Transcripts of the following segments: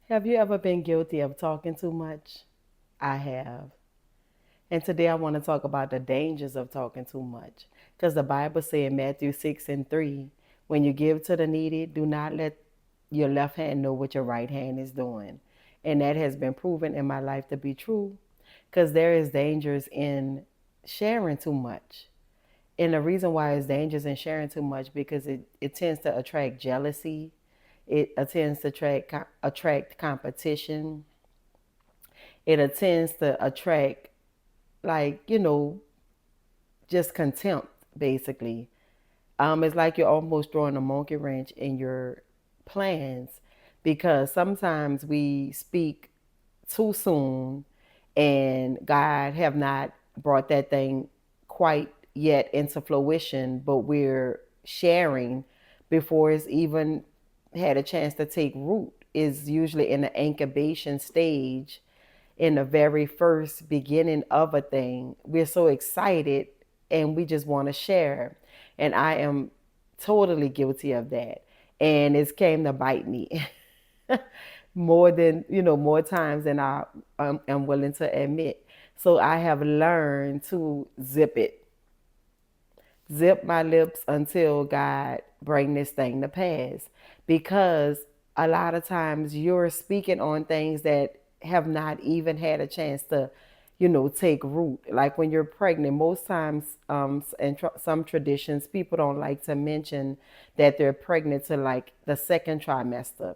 Have you ever been guilty of talking too much? I have. And today I want to talk about the dangers of talking too much. Because the Bible says in Matthew 6 and 3, when you give to the needy, do not let your left hand know what your right hand is doing. And that has been proven in my life to be true. Because there is dangers in sharing too much. And the reason why it's dangerous in sharing too much because it tends to attract jealousy. It tends to attract competition. It tends to attract, like, just contempt, basically. It's like you're almost throwing a monkey wrench in your plans because sometimes we speak too soon and God have not brought that thing quite yet into fruition, but we're sharing before it's even had a chance to take root. Is usually in the incubation stage, in the very first beginning of a thing. We're so excited and we just want to share. And I am totally guilty of that. And it's came to bite me more times than I am willing to admit. So I have learned to zip my lips until God bring this thing to pass. Because a lot of times you're speaking on things that have not even had a chance to, take root. Like when you're pregnant, most times, in some traditions, people don't like to mention that they're pregnant to like the second trimester.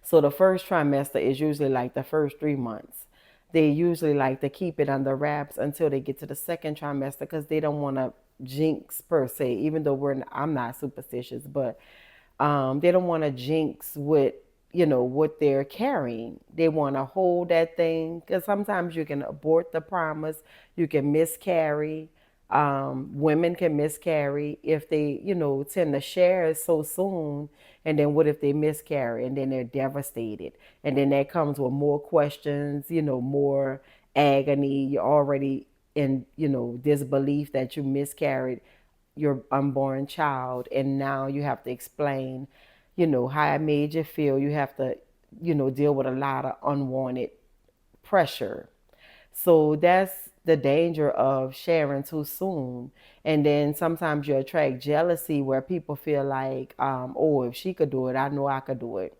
So the first trimester is usually like the first 3 months. They usually like to keep it under wraps until they get to the second trimester because they don't want to jinx per se. Even though I'm not superstitious, but they don't want to jinx what they're carrying. They want to hold that thing because sometimes you can abort the promise, you can miscarry. Women can miscarry if they, tend to share it so soon. And then what if they miscarry and then they're devastated? And then that comes with more questions, more agony. You're already in, disbelief that you miscarried your unborn child. And now you have to explain, how it made you feel. You have to, deal with a lot of unwanted pressure. So that's the danger of sharing too soon. And then sometimes you attract jealousy where people feel like, oh, if she could do it, I know I could do it.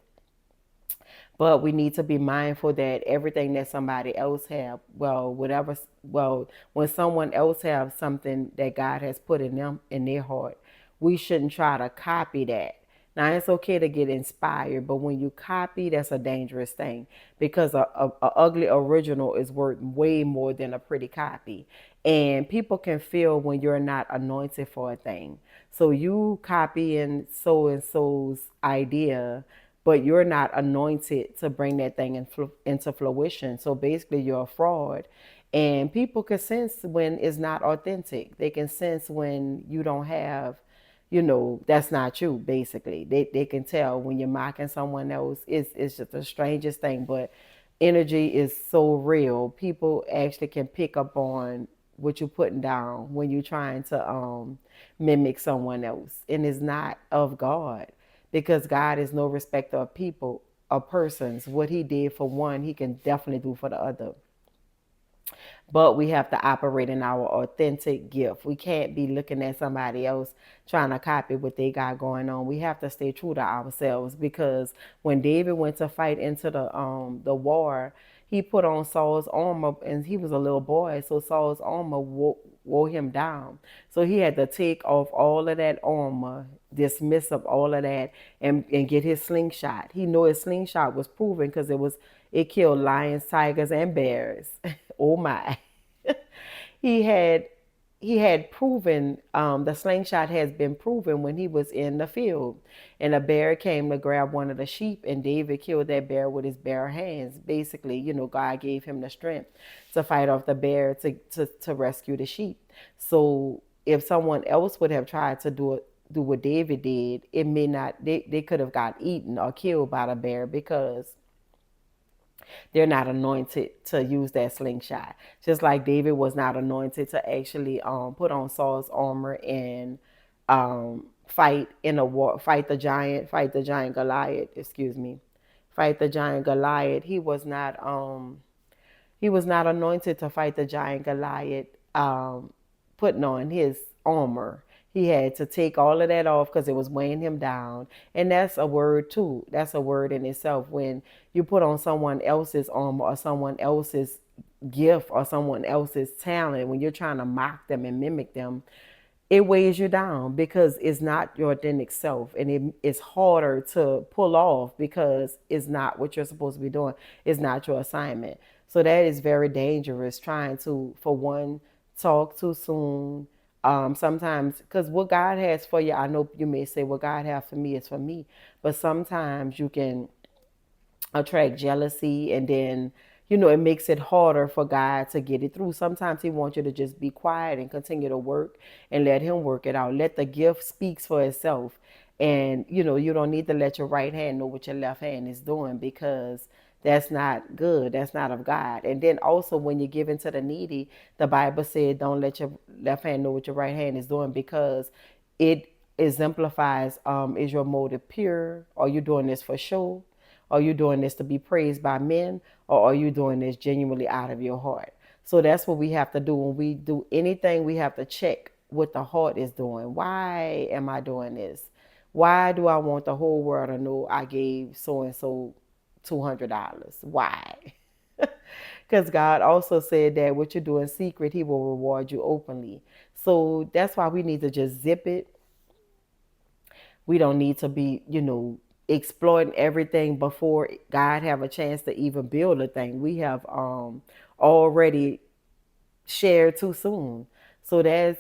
But we need to be mindful that everything that somebody else have, when someone else have something that God has put in them in their heart, we shouldn't try to copy that. Now it's okay to get inspired, but when you copy, that's a dangerous thing because a ugly original is worth way more than a pretty copy. And people can feel when you're not anointed for a thing. So you copying so and so's idea, but you're not anointed to bring that thing into fruition. So basically, you're a fraud. And people can sense when it's not authentic. They can sense when you don't have, that's not you, basically. They can tell when you're mocking someone else. It's just the strangest thing. But energy is so real. People actually can pick up on what you're putting down when you're trying to mimic someone else. And it's not of God because God is no respecter of people or persons. What he did for one, he can definitely do for the other. But we have to operate in our authentic gift. We can't be looking at somebody else trying to copy what they got going on. We have to stay true to ourselves because when David went to fight into the war, he put on Saul's armor and he was a little boy, so Saul's armor wore him down. So he had to take off all of that armor, dismiss of all of that, and get his slingshot. He knew his slingshot was proven because it killed lions, tigers, and bears. Oh my. he had he had proven, the slingshot has been proven when he was in the field, and a bear came to grab one of the sheep, and David killed that bear with his bare hands. Basically, God gave him the strength to fight off the bear to rescue the sheep. So if someone else would have tried to do what David did, it may not they could have got eaten or killed by the bear because they're not anointed to use that slingshot. Just like David was not anointed to actually put on Saul's armor and fight in a war, fight the giant Goliath, excuse me, fight the giant Goliath. He was not anointed to fight the giant Goliath, putting on his armor. He had to take all of that off because it was weighing him down. And that's a word too. That's a word in itself. When you put on someone else's armor or someone else's gift or someone else's talent, when you're trying to mock them and mimic them, it weighs you down because it's not your authentic self, and it's harder to pull off because it's not what you're supposed to be doing. It's not your assignment. So that is very dangerous, trying to, for one, talk too soon. Sometimes, because what God has for you, I know you may say what God has for me is for me, but sometimes you can attract jealousy, and then it makes it harder for God to get it through. Sometimes he wants you to just be quiet and continue to work and let him work it out. Let the gift speaks for itself. And you don't need to let your right hand know what your left hand is doing, because that's not good. That's not of God. And then also, when you're giving to the needy, the Bible said don't let your left hand know what your right hand is doing, because it exemplifies, is your motive pure? Are you doing this for show? Are you doing this to be praised by men, or are you doing this genuinely out of your heart? So that's what we have to do. When we do anything, we have to check what the heart is doing. Why am I doing this? Why do I want the whole world to know I gave so and so $200? Why? Because God also said that what you do in secret, he will reward you openly. So that's why we need to just zip it. We don't need to be, exploiting everything before God have a chance to even build a thing. We have already shared too soon. So that's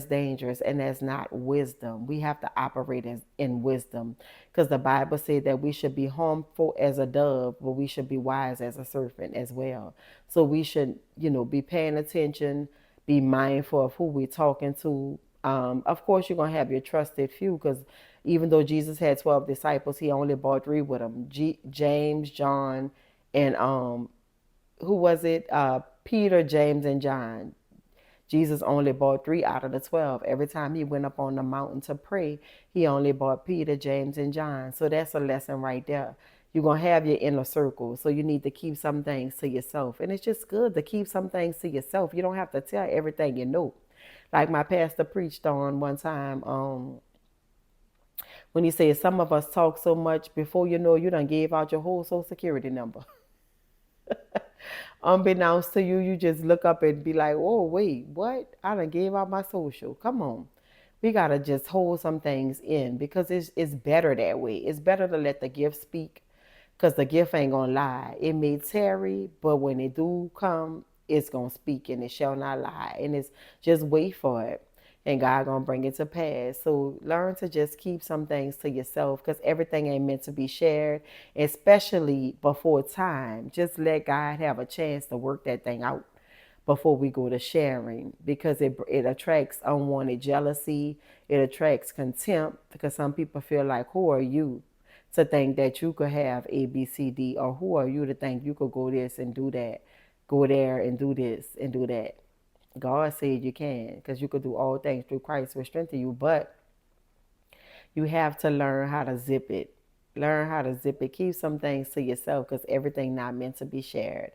dangerous, and that's not wisdom. We have to operate in wisdom, because the Bible said that we should be harmful as a dove, but we should be wise as a serpent as well. So we should, be paying attention, be mindful of who we're talking to. Of course, you're going to have your trusted few, because even though Jesus had 12 disciples, he only brought three with him: James, John, and who was it? Peter, James, and John. Jesus only brought three out of the 12. Every time he went up on the mountain to pray, he only brought Peter, James, and John. So that's a lesson right there. You're going to have your inner circle. So you need to keep some things to yourself. And it's just good to keep some things to yourself. You don't have to tell everything you know. Like my pastor preached on one time, when he said some of us talk so much, before you know, you done gave out your whole social security number. Unbeknownst to you, you just look up and be like, "Oh, wait, what? I done gave out my social." Come on. We gotta just hold some things in, because it's better that way. It's better to let the gift speak, because the gift ain't gonna lie. It may tarry, but when it do come, it's gonna speak, and it shall not lie. And it's just wait for it, and God gonna bring it to pass. So learn to just keep some things to yourself, because everything ain't meant to be shared, especially before time. Just let God have a chance to work that thing out before we go to sharing, because it attracts unwanted jealousy. It attracts contempt, because some people feel like, who are you to think that you could have A, B, C, D, or who are you to think you could go this and do that, go there and do this and do that. God said you can, because you could do all things through Christ which strengthen you. But you have to learn how to zip it. Learn how to zip it. Keep some things to yourself, because everything not meant to be shared.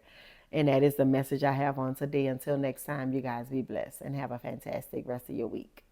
And that is the message I have on today. Until next time, you guys be blessed and have a fantastic rest of your week.